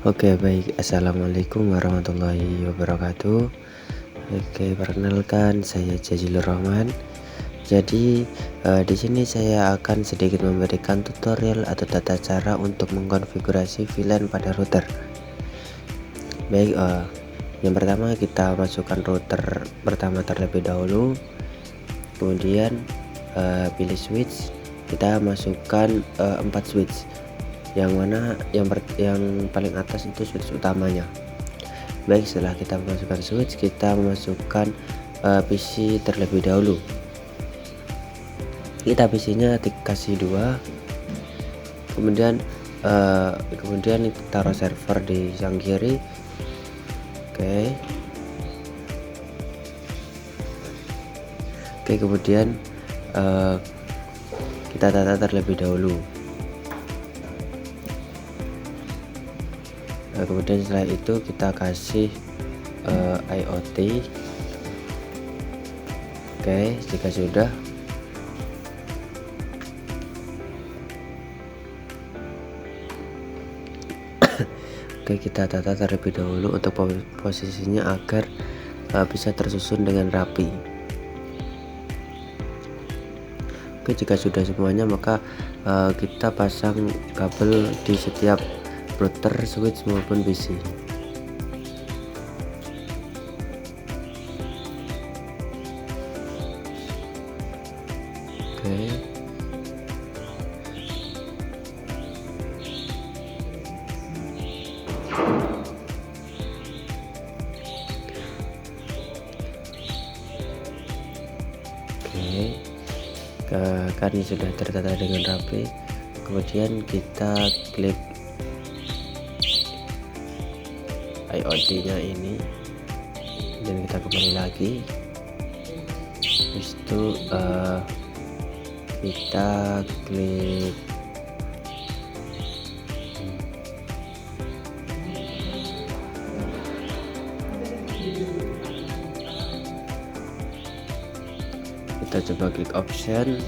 Oke, baik. Assalamualaikum warahmatullahi wabarakatuh. Oke, perkenalkan saya Jazilur Rahman. Jadi, di sini saya akan sedikit memberikan tutorial atau tata cara untuk mengkonfigurasi VLAN pada router. Baik, yang pertama kita masukkan router pertama terlebih dahulu. Kemudian pilih switch. Kita masukkan 4 switch. Yang mana yang paling atas itu switch utamanya. Baik, setelah kita memasukkan switch, kita memasukkan PC terlebih dahulu. Kita PC-nya kasih 2, kemudian taruh server di yang kiri. Oke, kemudian kita tata terlebih dahulu. Kemudian setelah itu kita kasih IoT. Oke, jika sudah, oke, kita tata terlebih dahulu untuk posisinya agar bisa tersusun dengan rapi. Oke, jika sudah semuanya, maka kita pasang kabel di setiap router, switch maupun PC. Kan ini sudah tertata dengan rapi. Kemudian kita klik IoT nya ini dan kita kembali lagi. Habis itu kita klik kita coba klik option,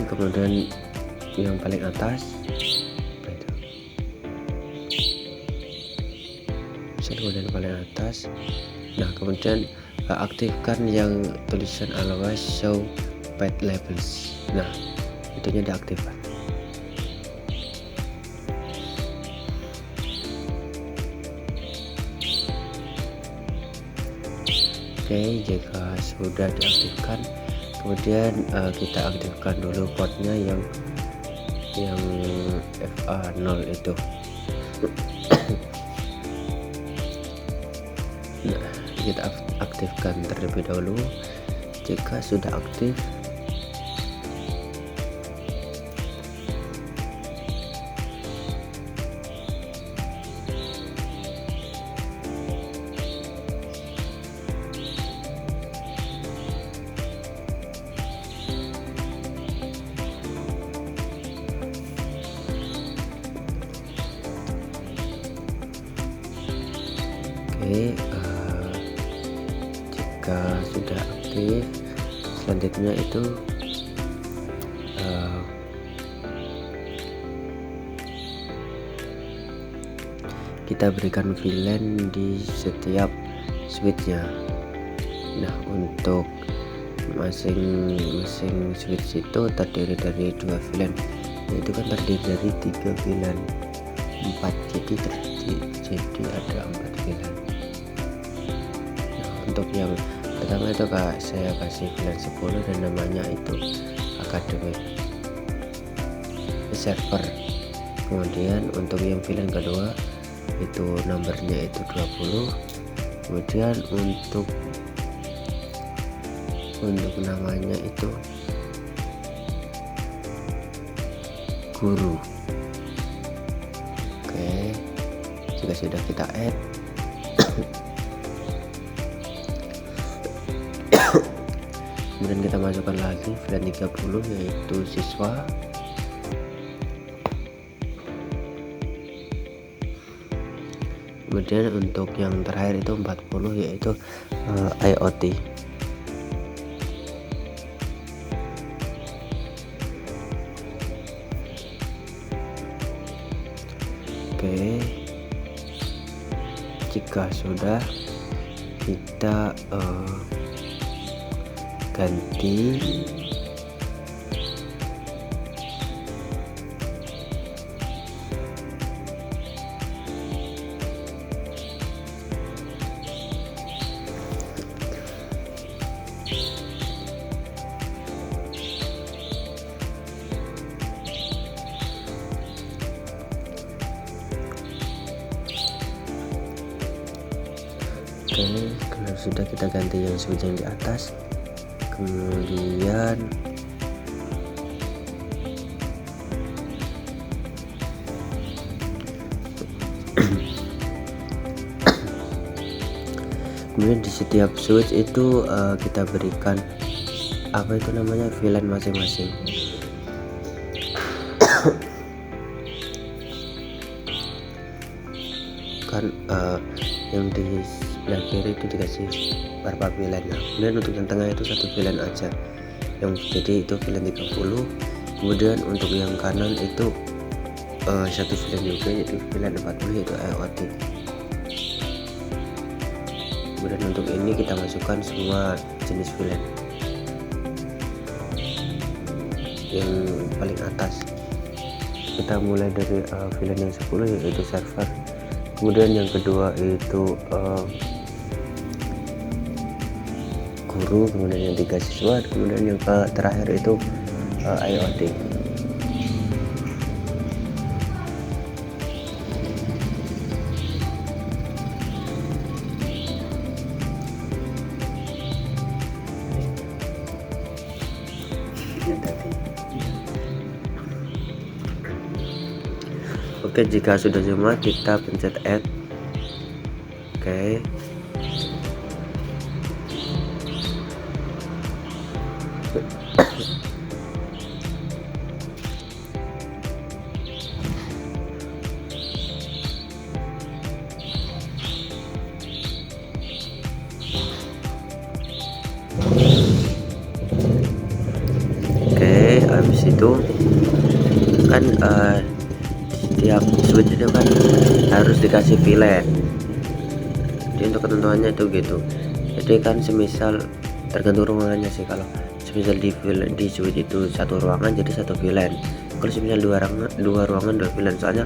kemudian yang paling atas kemudian paling atas. Nah, kemudian aktifkan yang tulisan always show path labels. Nah, itunya diaktifkan. Oke, jika sudah diaktifkan, kemudian kita aktifkan dulu portnya yang FA0 itu. Nah, kita aktifkan terlebih dahulu. Jika sudah aktif, jika sudah aktif, selanjutnya itu kita berikan VLAN di setiap switchnya. Nah, untuk masing switch itu terdiri dari 2 VLAN, itu kan terdiri dari 3 VLAN 4, jadi ada 4 VLAN. Nah, untuk yang pertama itu saya kasih VLAN 10 dan namanya itu akademik server. Kemudian untuk yang VLAN kedua itu nomornya itu 20. Kemudian untuk namanya itu guru. Oke, jika sudah kita add, kemudian kita masukkan lagi VLAN 30 yaitu siswa. Kemudian untuk yang terakhir itu 40 yaitu IoT. jika sudah, kita ganti Oke, kalau sudah kita ganti yang switch yang di atas, kemudian di setiap switch itu kita berikan apa itu namanya VLAN masing-masing. Kan yang di sebelah kiri itu dikasih berapa VLAN, kemudian untuk yang tengah itu satu VLAN aja, yang jadi itu VLAN 30. Kemudian untuk yang kanan itu satu VLAN juga, yaitu VLAN 40, yaitu IoT. Kemudian untuk ini kita masukkan semua jenis VLAN. Yang paling atas kita mulai dari VLAN yang 10, yaitu server. Kemudian yang kedua itu guru, kemudian yang 3 siswa, kemudian yang terakhir itu IoT. Oke, jika sudah semua kita pencet add. Oke, habis itu kan setiap switch itu kan harus dikasih VLAN. Jadi untuk ketentuannya itu gitu. Jadi kan semisal tergantung ruangannya sih, kalau semisal di switch itu satu ruangan jadi satu VLAN. Kalau semisal dua ruangan dua VLAN. Soalnya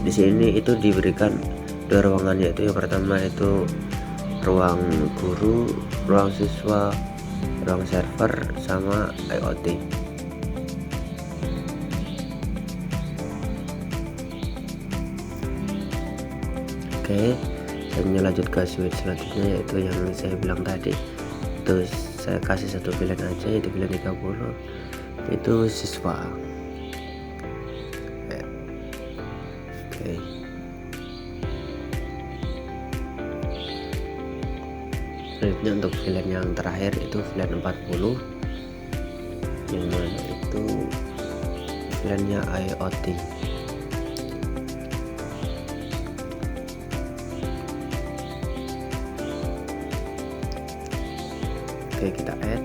di sini itu diberikan dua ruangan, yaitu yang pertama itu ruang guru, ruang siswa, ruang server, sama IoT. Oke, selanjutnya lanjut ke switch selanjutnya, yaitu yang saya bilang tadi. Terus saya kasih satu VLAN aja, yaitu VLAN 30, itu siswa. Oke, selanjutnya untuk VLAN yang terakhir itu VLAN 40, yang mana itu VLAN-nya IoT. Oke, kita add.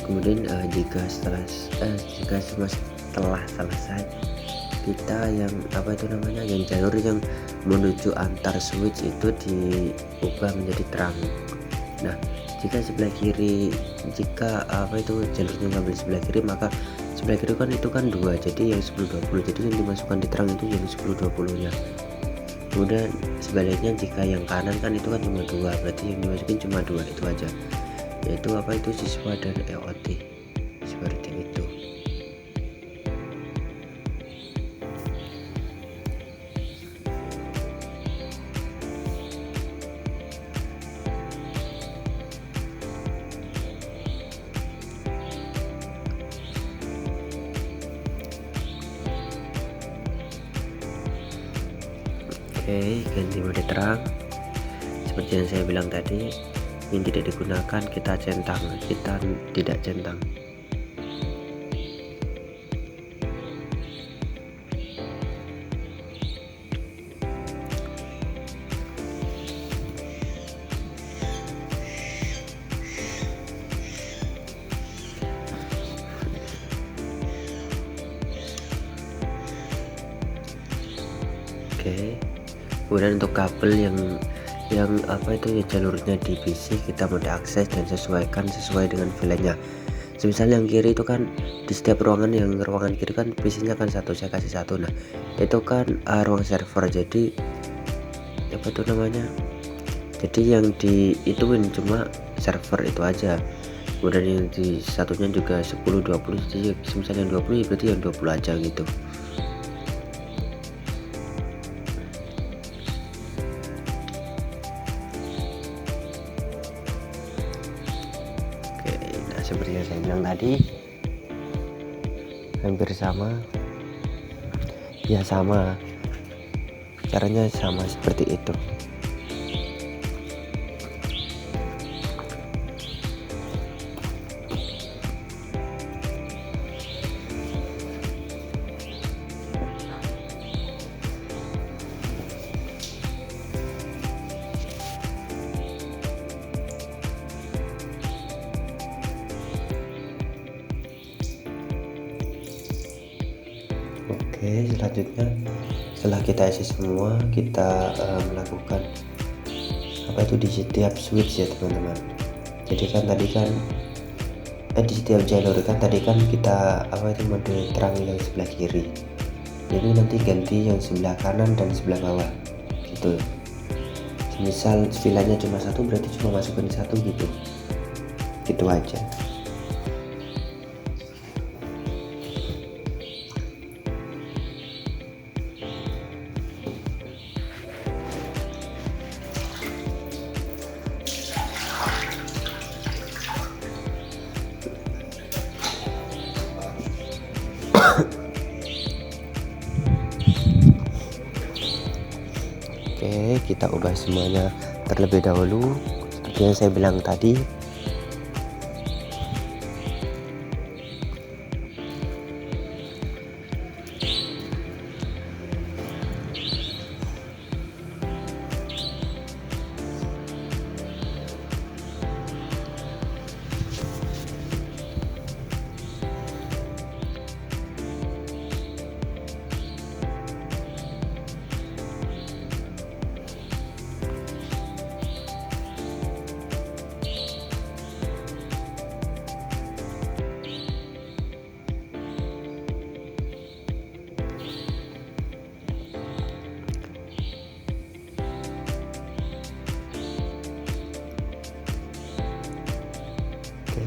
Kemudian jika setelah selesai, kita yang apa itu namanya, yang jalur yang menuju antar switch itu diubah menjadi terang. Nah, jika sebelah kiri, jika apa itu jalurnya ngambil sebelah kiri, maka sebelah kiri kan itu kan 2, jadi yang 10-20, jadi yang dimasukkan di terang itu yang 10-20 nya. Kemudian sebaliknya, jika yang kanan kan itu kan cuma 2, berarti yang dimasukin cuma 2, itu aja, yaitu apa itu siswa dan IoT, seperti itu. Oke, ganti mode terang. Seperti yang saya bilang tadi, yang tidak digunakan kita centang, kita tidak centang. Oke, kemudian untuk kabel yang apa itu ya, jalurnya di PC kita mode akses dan sesuaikan sesuai dengan VLAN-nya. Semisal yang kiri itu kan di setiap ruangan, yang ruangan kiri kan PC-nya kan satu, saya kasih satu. Nah itu kan ruang server, jadi apa itu namanya, jadi yang di ituin cuma server itu aja. Kemudian yang di satunya juga 10 20, jadi semisal yang 20 ya berarti yang 20 aja gitu. Oke, nah seperti yang saya bilang tadi hampir sama ya, sama caranya, sama seperti itu. Oke, selanjutnya setelah kita isi semua, kita melakukan apa itu di setiap switch ya teman-teman. Jadi kan tadi kan di setiap jalur kan tadi kan kita apa itu mode terang yang sebelah kiri, jadi nanti ganti yang sebelah kanan dan sebelah bawah gitu. Misal VLAN-nya cuma satu, berarti cuma masukin satu gitu, gitu aja. Oke, kita ubah semuanya terlebih dahulu seperti yang saya bilang tadi.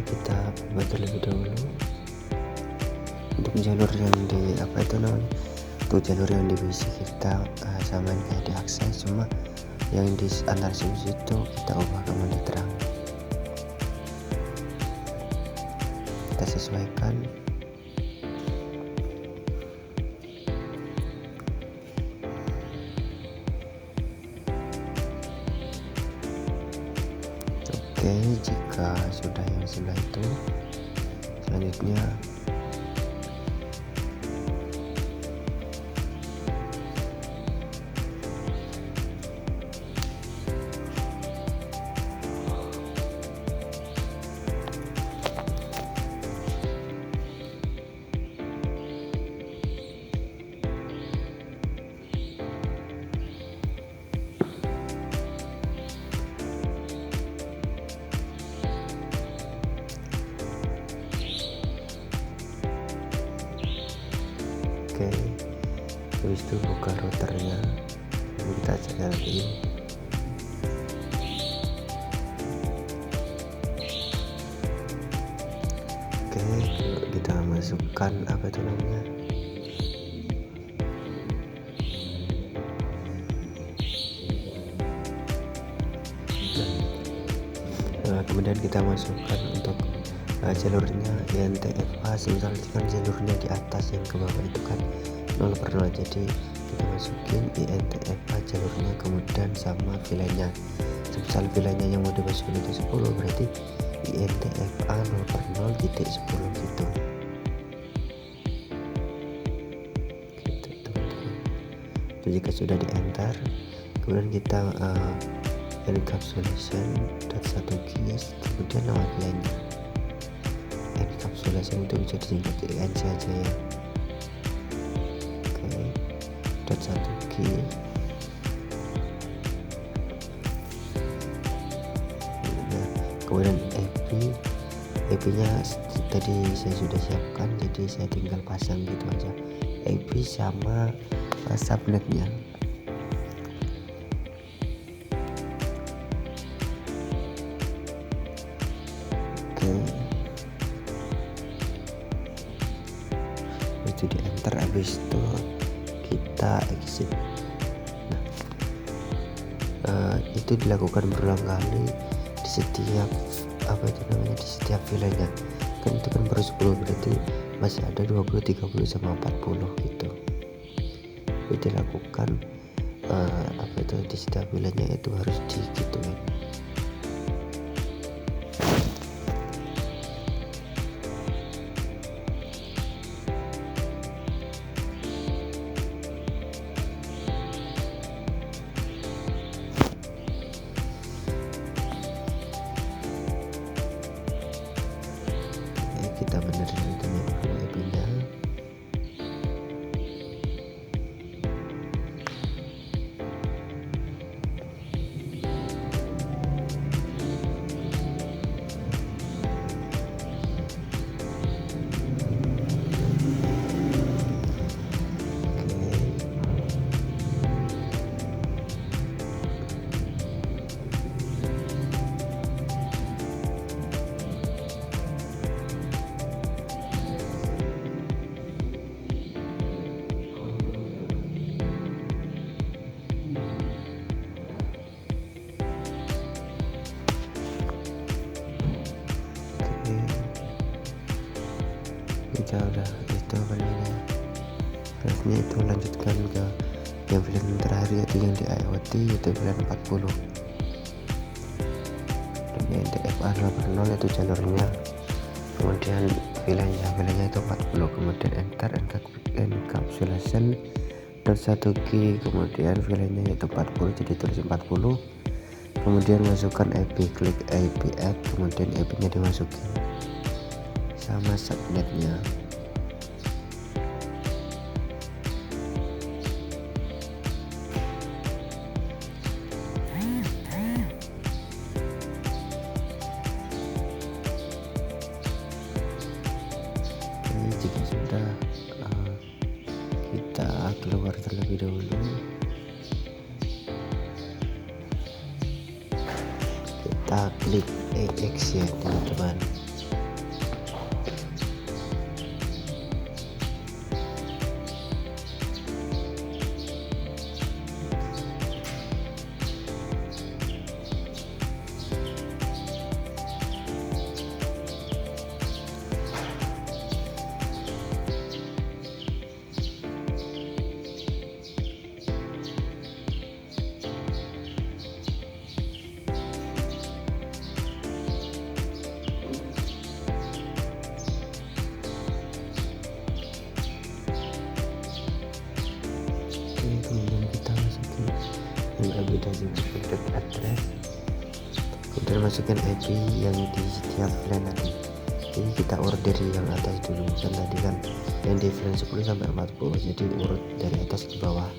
Kita buat terlebih dahulu untuk jalur yang di apa itu namanya, untuk jalur yang di PC kita samain kayak di akses, cuma yang di antar switch itu kita ubah ke mode terang, kita sesuaikan. Oke, jika sudah yang sebelah itu, selanjutnya oke, habis itu buka routernya, lalu kita cek lagi. Oke, kita masukkan apa itu namanya, kemudian kita masukkan untuk jalurnya INTFA. Misalkan jalurnya di atas, yang ke bawah itu kan 0/0, jadi kita masukin INTFA jalurnya, kemudian sama VLAN-nya. Misal VLAN-nya yang mau dimasukin itu 10, berarti INTFA 0/0.10 gitu. Gitu teman-teman. Jika sudah di enter, kemudian kita encapsulation.1 keys, kemudian nama VLAN-nya. Encapsulation itu bisa disingkat ENC aja ya. Oke, .1 key Kemudian IP nya tadi saya sudah siapkan, jadi saya tinggal pasang gitu aja IP sama subnetnya. Oke, itu di enter, habis itu kita exit. Itu dilakukan berulang kali di setiap di setiap wilayahnya. Kan itu kan baru 10, berarti masih ada 20, 30 sama 40 gitu. Itu dilakukan di setiap wilayahnya, itu harus digituin. Kita benerin itunya IP-nya. Kita udah itu terusnya itu lanjutkan ke yang VLAN terakhir, yaitu yang di IoT, yaitu VLAN 40 dan yang di FA80 yaitu jalurnya. Kemudian VLAN-nya itu 40, kemudian enter encapsulation .1G, kemudian VLAN-nya yaitu 40, jadi tulis 40, kemudian masukkan IP, klik IP add, kemudian IP-nya dimasukin sama subnetnya. Jika sudah, kita keluar terlebih dahulu. Kita klik EX ya teman-teman. Kemudian kita masukin yang beda juga untuk address, kemudian masukkan IP yang di setiap VLAN nanti. Jadi kita order yang atas dulu, kan tadi kan yang di VLAN 10 sampai 40, jadi urut dari atas ke bawah.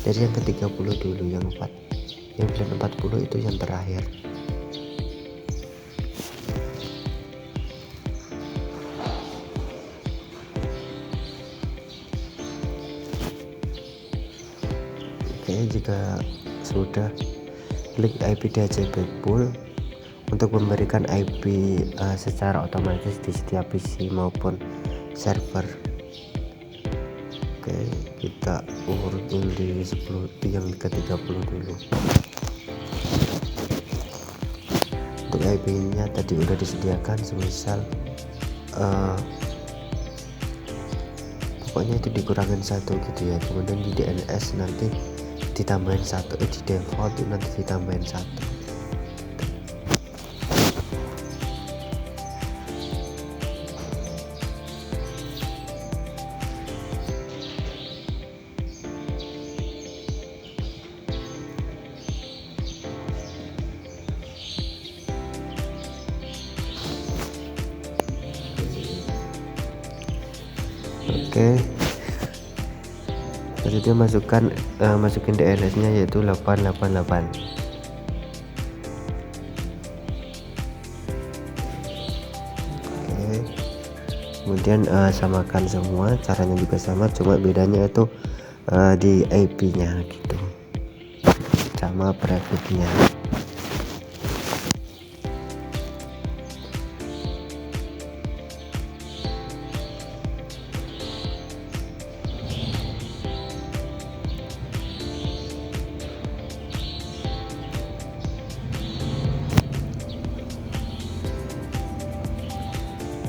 Dari yang ke 30 dulu, yang VLAN 40 itu yang terakhir. Oke, jika sudah, klik IP DHCP pool untuk memberikan IP secara otomatis di setiap PC maupun server. Oke, kita urut dulu di 10, yang ke 30 dulu. Untuk IP nya tadi udah disediakan, semisal pokoknya itu dikurangin 1 gitu ya. Kemudian di DNS nanti ditambahin 1, di default itu nanti ditambahin 1. Oke, selanjutnya masukin DNS nya yaitu 888. kemudian samakan semua, caranya juga sama, cuma bedanya itu di IP nya gitu sama prefix-nya.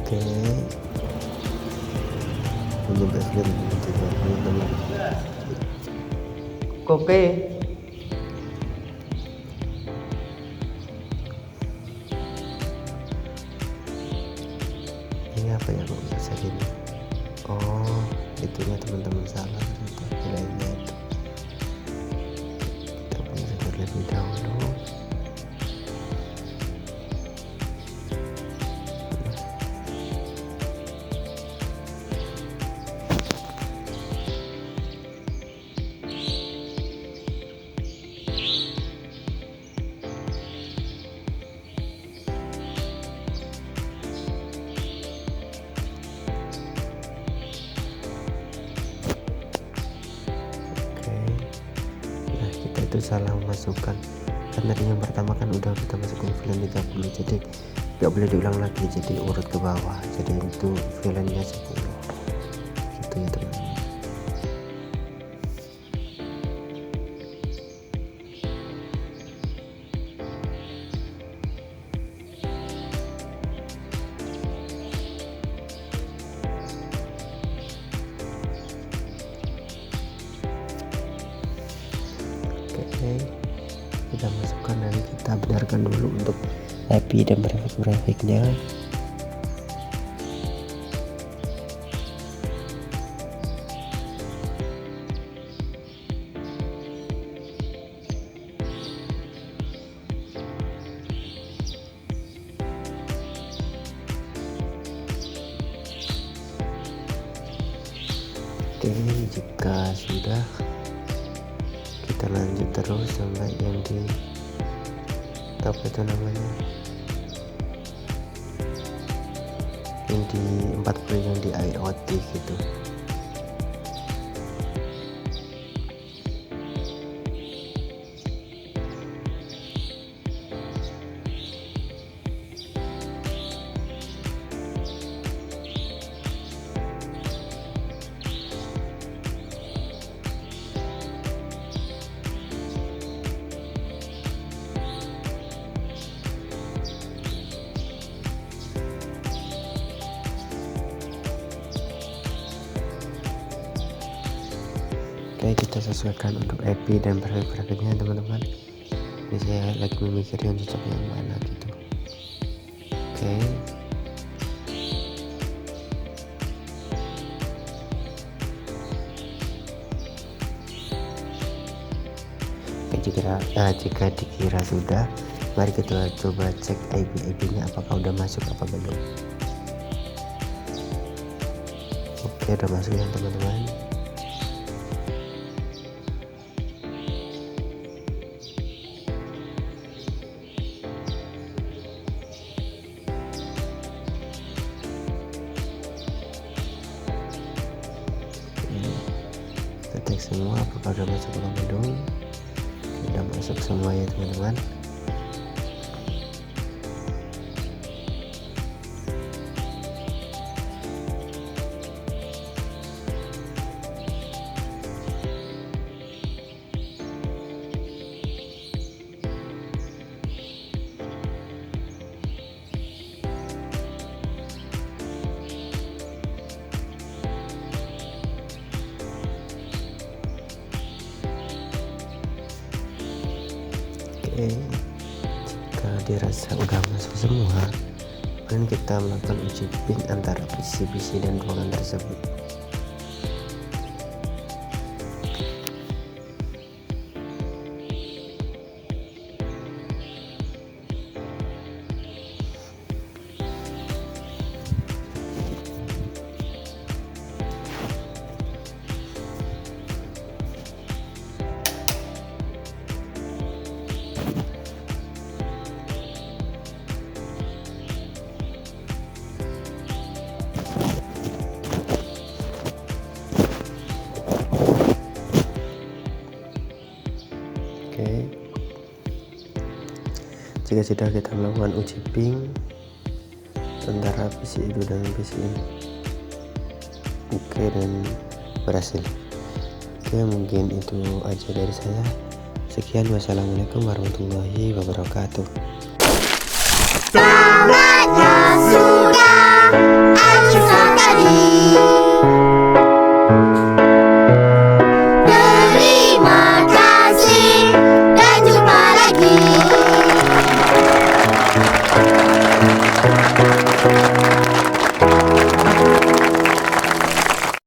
Oke, menyebar dari teman-teman. Oke. Ini apa ya kok bisa gini? Oh, itunya teman-teman salah ternyata nilainya itu. Kita bisa terlebih dahulu. Itu salah memasukkan, kan tadi yang pertama kan udah kita masukkan VLAN 30, jadi nggak boleh diulang lagi, jadi urut ke bawah, jadi itu VLAN-nya 10 gitu ya teman-teman. Oke, kita masukkan dan kita benarkan dulu untuk IP dan prefix-nya. Oke, jika sudah, kita lanjut terus sampai yang di apa itu namanya, yang di 40 yang di IoT gitu. Oke, kita sesuaikan untuk IP dan prefix-nya teman-teman. Ini saya lagi memikirkan cocok yang mana gitu. Oke, jika dikira sudah, mari kita coba cek IP-nya apakah udah masuk apa belum. Oke, udah masuk ya teman-teman. Cek semua apakah udah masuk apa belum. Udah masuk semua ya teman-teman. Jika dirasa udah masuk semua, kemudian kita melakukan uji ping antara PC dan ruangan tersebut. jika sudah kita melakukan uji ping antara PC itu dengan PC ini. Oke, dan berhasil. Oke, mungkin itu aja dari saya. Sekian, wassalamualaikum warahmatullahi wabarakatuh.